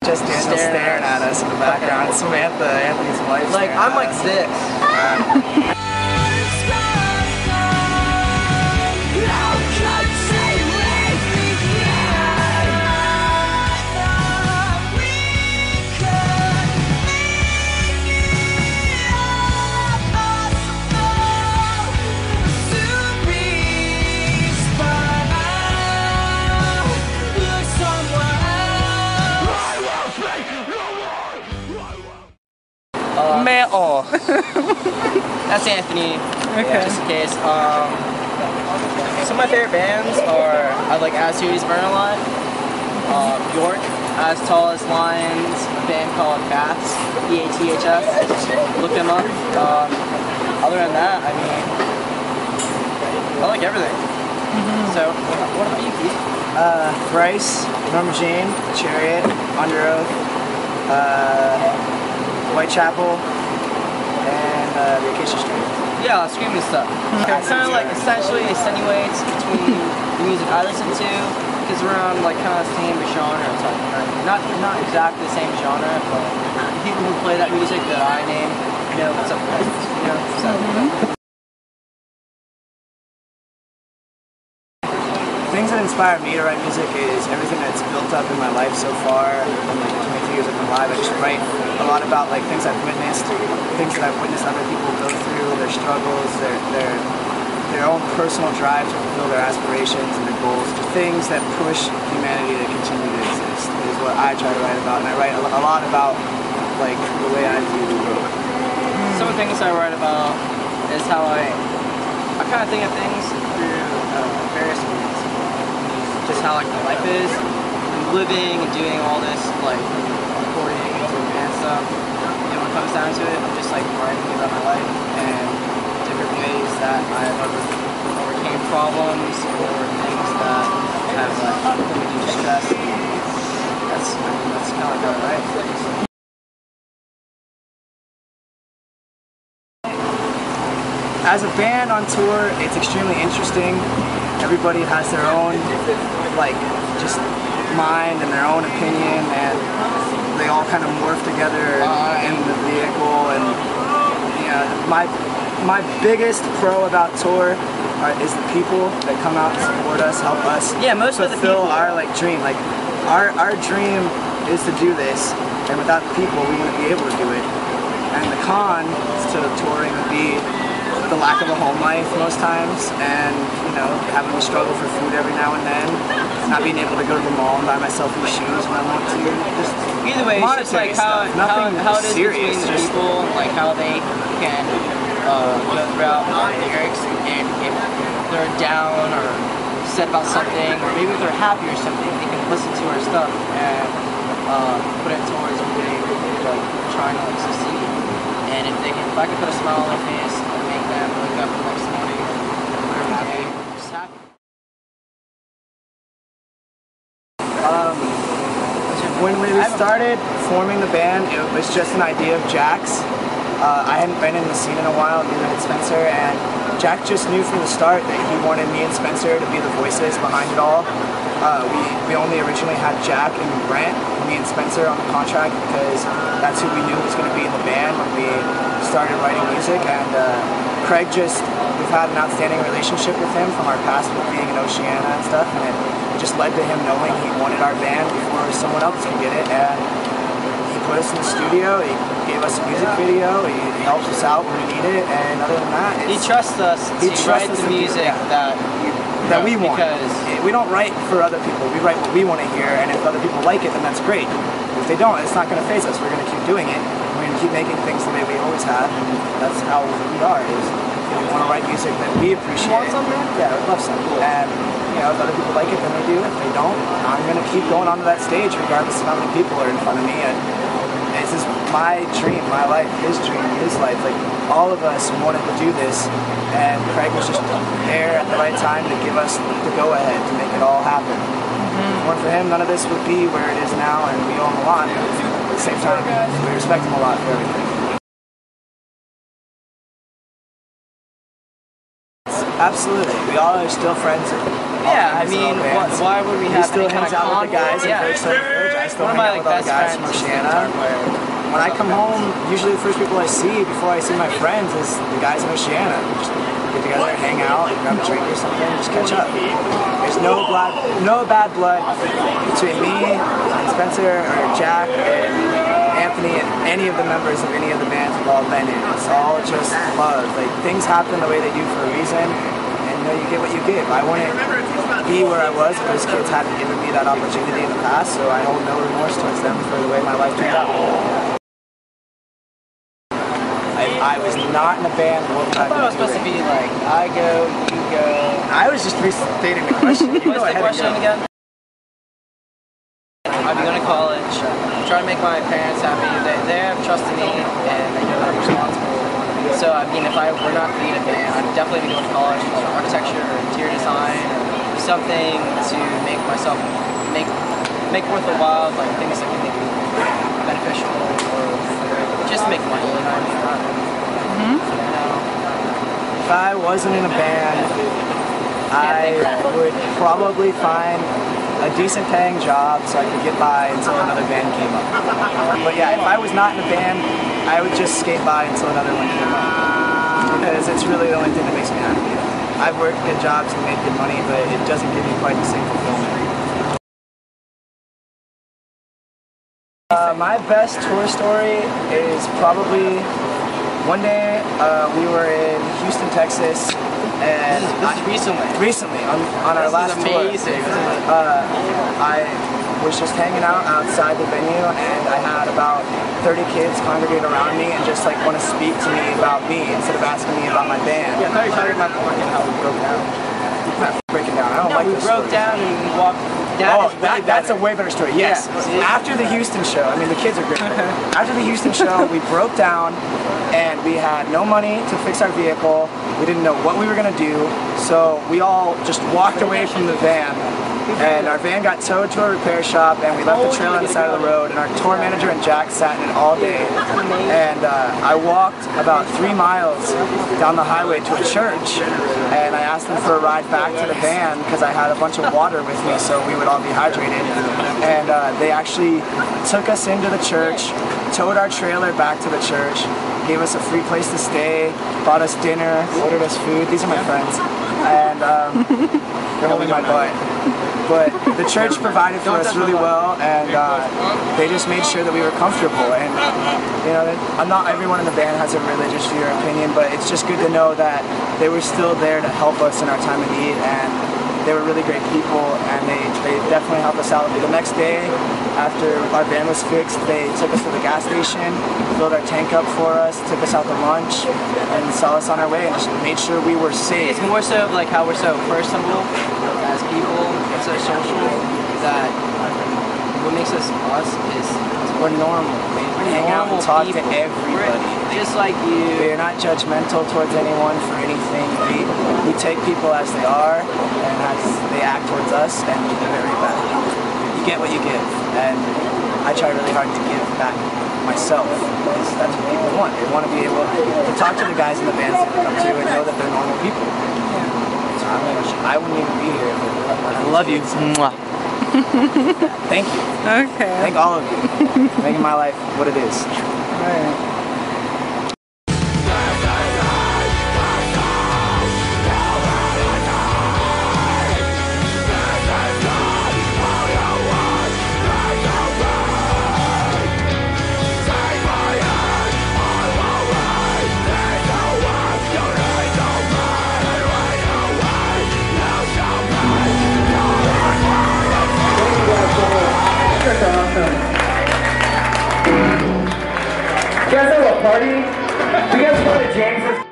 Just Daniel staring at us in the background. Samantha, Anthony's wife. Like, I'm like this. Metal. That's Anthony. Okay. Just in case. Some of my favorite bands are I like As Series Burn a lot. York, As Tall as Lions, a band called Baths, BATHS. Look them up. Other than that, I mean, I like everything. So, what about you, Keith? Bryce, Norma Jane, Chariot, Under Oath, Whitechapel, and Vacation Street. Yeah, screaming stuff. It's kind of like essentially insinuates between the music I listen to, because we're on like kind of the same genre. Not exactly the same genre, but the people who play that music that I name know what's up with it. You know? So. Things that inspire me to write music is everything that's built up in my life so far. In like 22 years I've been alive, I just write a lot about like things I've witnessed, things that I've witnessed other people go through, their struggles, their own personal drive to fulfill their aspirations and their goals, the things that push humanity to continue to exist is what I try to write about, and I write a lot about like the way I view the world. Some of the things I write about is how I kind of think of things through various means. Just how like my life is, and living and doing all this like recording and doing band stuff. And when it comes down to it, I'm just like writing about my life and different ways that I've overcame problems or things that have like put me through stress. That's kind of like how I write. As a band on tour, it's extremely interesting. Everybody has their own, like, just mind and their own opinion, and they all kind of morph together in the vehicle. And you know, my biggest pro about tour is the people that come out and support us, help us fulfill our like dream. Like our dream is to do this, and without the people, we wouldn't be able to do it. And the cons to touring would be the lack of a home life most times, and you know, having to struggle for food every now and then, not being able to go to the mall and buy myself new shoes when I want to. Just either way, it's just like how it is between the people, like how they can go throughout lyrics, and if they're down or upset about something, or maybe if they're happy or something, they can listen to our stuff and put it towards what they like trying to like succeed. And if I can put a smile on their face and make them wake up the next morning and happy, just happy. When we started forming the band, it was just an idea of Jack's. I hadn't been in the scene in a while, neither had Spencer, and Jack just knew from the start that he wanted me and Spencer to be the voices behind it all. We only originally had Jack and Brent, me and Spencer, on the contract because that's who we knew was going to be in the band when we started writing music. And Craig we've had an outstanding relationship with him from our past with being in Oceana and stuff, and it just led to him knowing he wanted our band before someone else could get it. And he put us in the studio, he gave us a music video, he helps us out when we need it, and other than that, he trusts us to write the music that we want. Because we don't write for other people, we write what we want to hear, and if other people like it, then that's great. If they don't, it's not going to faze us. We're going to keep doing it. We're going to keep making things the way we always have, and that's how we are. We want to write music that we appreciate. You want some, man? Yeah, I would love some. And you know, if other people like it, then they do. If they don't, I'm going to keep going onto that stage regardless of how many people are in front of me. And this is my dream, my life, his dream, his life. Like, all of us wanted to do this, and Craig was just there at the right time to give us the go-ahead to make it all happen. If it weren't for him, none of this would be where it is now, and we owe him a lot. At the same time, we respect him a lot for everything. Absolutely. We all are still friends. Yeah, I mean, why would we have still any kind hangs of out with the guys in Bridge. I still hang out with all the guys from Oceana. When I come home, usually the first people I see before I see my friends is the guys in Oceana. We just get together, hang out, grab a drink or something, just catch up. There's no bad blood between me, Spencer, or Jack, and Anthony, and any of the members of any of the bands we've all been in. It's all just love. Like, things happen the way they do for a reason, and you know, you get what you give. I wouldn't be where I was if those kids hadn't given me that opportunity in the past, so I hold no remorse towards them for the way my life turned out. I was not in a band. I thought it was supposed to be like, I go, you go. I was just restating the question. What's the question again? I'm going to college, trying to make my parents happy. They have trust in me, and they know that I'm responsible. So, I mean, if I were not to be in a band, I'd definitely be going to college for architecture or interior design, or something to make myself, make worth the while, like things that can make me beneficial, or just make money, you know what I mean? If I wasn't in a band, I would probably find a decent paying job so I could get by until another band came up. But yeah, if I was not in a band, I would just skate by until another one came up. Because it's really the only thing that makes me happy. I've worked good jobs and made good money, but it doesn't give me quite the same fulfillment. My best tour story is probably one day we were in Houston, Texas, and recently on our last tour. I was just hanging out outside the venue, and I had about 30 kids congregate around me and just like want to speak to me about me instead of asking me about my band. Yeah, I thought you were talking about how we broke down. Not breaking down. I don't like this. We broke down and we walked. That's a way better story. Yes. Yeah. After the Houston show, I mean the kids are great. After the Houston show, we broke down and we had no money to fix our vehicle. We didn't know what we were gonna do, so we all just walked away from the van. And our van got towed to a repair shop, and we left the trailer on the side of the road, and our tour manager and Jack sat in it all day. And I walked about 3 miles down the highway to a church, and I asked them for a ride back to the van because I had a bunch of water with me so we would all be hydrated. And they actually took us into the church, towed our trailer back to the church, gave us a free place to stay, bought us dinner, ordered us food. These are my friends. And they're holding my butt. But the church provided for us really well, and they just made sure that we were comfortable. And you know, not everyone in the band has a religious view or opinion, but it's just good to know that they were still there to help us in our time of need, and they were really great people, and they definitely helped us out. The next day, after our van was fixed, they took us to the gas station, filled our tank up for us, took us out to lunch, and saw us on our way, and just made sure we were safe. It's more so of like how we're so personable as people, and so social, that what makes us us is we're normal. We hang out and talk to everybody. Just like you. We're not judgmental towards anyone for anything. We take people as they are, and as they act towards us, and we give it right back. You get what you give, and I try really hard to give back myself, because that's what people want. They want to be able to talk to the guys in the bands they look up to and know that they're normal people. So I wouldn't even be here. I love you. Mwah. Thank you. Okay. Thank all of you for making my life what it is. All right. You guys have a party? You guys go to James's?